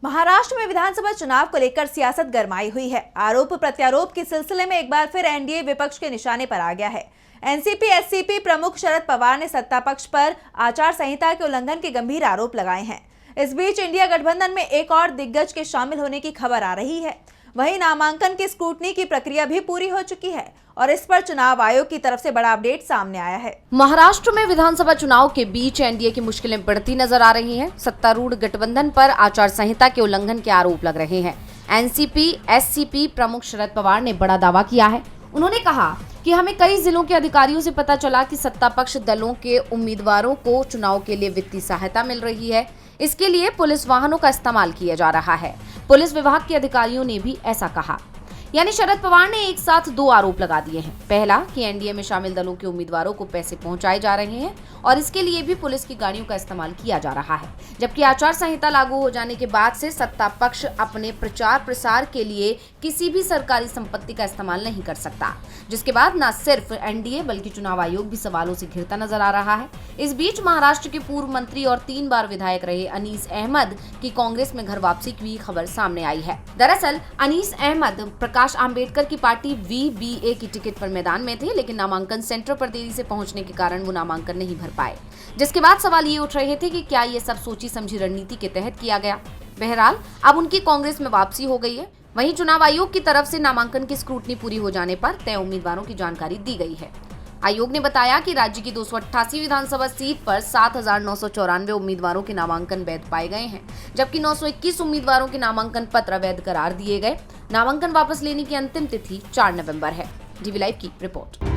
महाराष्ट्र में विधानसभा चुनाव को लेकर सियासत गरमाई हुई है। आरोप प्रत्यारोप के सिलसिले में एक बार फिर एनडीए विपक्ष के निशाने पर आ गया है। एनसीपी एससीपी प्रमुख शरद पवार ने सत्ता पक्ष पर आचार संहिता के उल्लंघन के गंभीर आरोप लगाए हैं। इस बीच इंडिया गठबंधन में एक और दिग्गज के शामिल होने की खबर आ रही है। वहीं नामांकन की स्क्रूटनी की प्रक्रिया भी पूरी हो चुकी है और इस पर चुनाव आयोग की तरफ से बड़ा अपडेट सामने आया है। महाराष्ट्र में विधानसभा चुनाव के बीच एनडीए की मुश्किलें बढ़ती नजर आ रही हैं। सत्तारूढ़ गठबंधन पर आचार संहिता के उल्लंघन के आरोप लग रहे हैं। एनसीपी एससीपी प्रमुख शरद पवार ने बड़ा दावा किया है। उन्होंने कहा कि हमें कई जिलों के अधिकारियों से पता चला कि सत्ता पक्ष दलों के उम्मीदवारों को चुनाव के लिए वित्तीय सहायता मिल रही है। इसके लिए पुलिस वाहनों का इस्तेमाल किया जा रहा है। पुलिस विभाग के अधिकारियों ने भी ऐसा कहा। यानी शरद पवार ने एक साथ दो आरोप लगा दिए हैं। पहला कि एनडीए में शामिल दलों के उम्मीदवारों को पैसे पहुंचाए जा रहे हैं और इसके लिए भी पुलिस की गाड़ियों का इस्तेमाल किया जा रहा है, जबकि आचार संहिता लागू हो जाने के बाद से सत्ता पक्ष अपने प्रचार प्रसार के लिए किसी भी सरकारी संपत्ति का इस्तेमाल नहीं कर सकता, जिसके बाद न सिर्फ एनडीए बल्कि चुनाव आयोग भी सवालों से घिरता नजर आ रहा है। इस बीच महाराष्ट्र के पूर्व मंत्री और 3 बार विधायक रहे अनीस अहमद की कांग्रेस में घर वापसी की खबर सामने आई है। दरअसल अनीस अहमद प्रकाश आंबेडकर की पार्टी वीबीए की टिकट पर मैदान में थे, लेकिन नामांकन सेंटर पर देरी से पहुंचने के कारण वो नामांकन नहीं भर पाए, जिसके बाद सवाल ये उठ रहे थे कि क्या ये सब सोची समझी रणनीति के तहत किया गया। बहरहाल अब उनकी कांग्रेस में वापसी हो गई है। वहीं चुनाव आयोग की तरफ से नामांकन की स्क्रूटनी पूरी हो जाने पर तय उम्मीदवारों की जानकारी दी गई है। आयोग ने बताया कि राज्य की 288 विधानसभा सीट पर 7,994 उम्मीदवारों के नामांकन वैध पाए गए हैं, जबकि 921 उम्मीदवारों के नामांकन पत्र अवैध करार दिए गए। नामांकन वापस लेने की अंतिम तिथि 4 नवंबर है। डीवी लाइव की रिपोर्ट।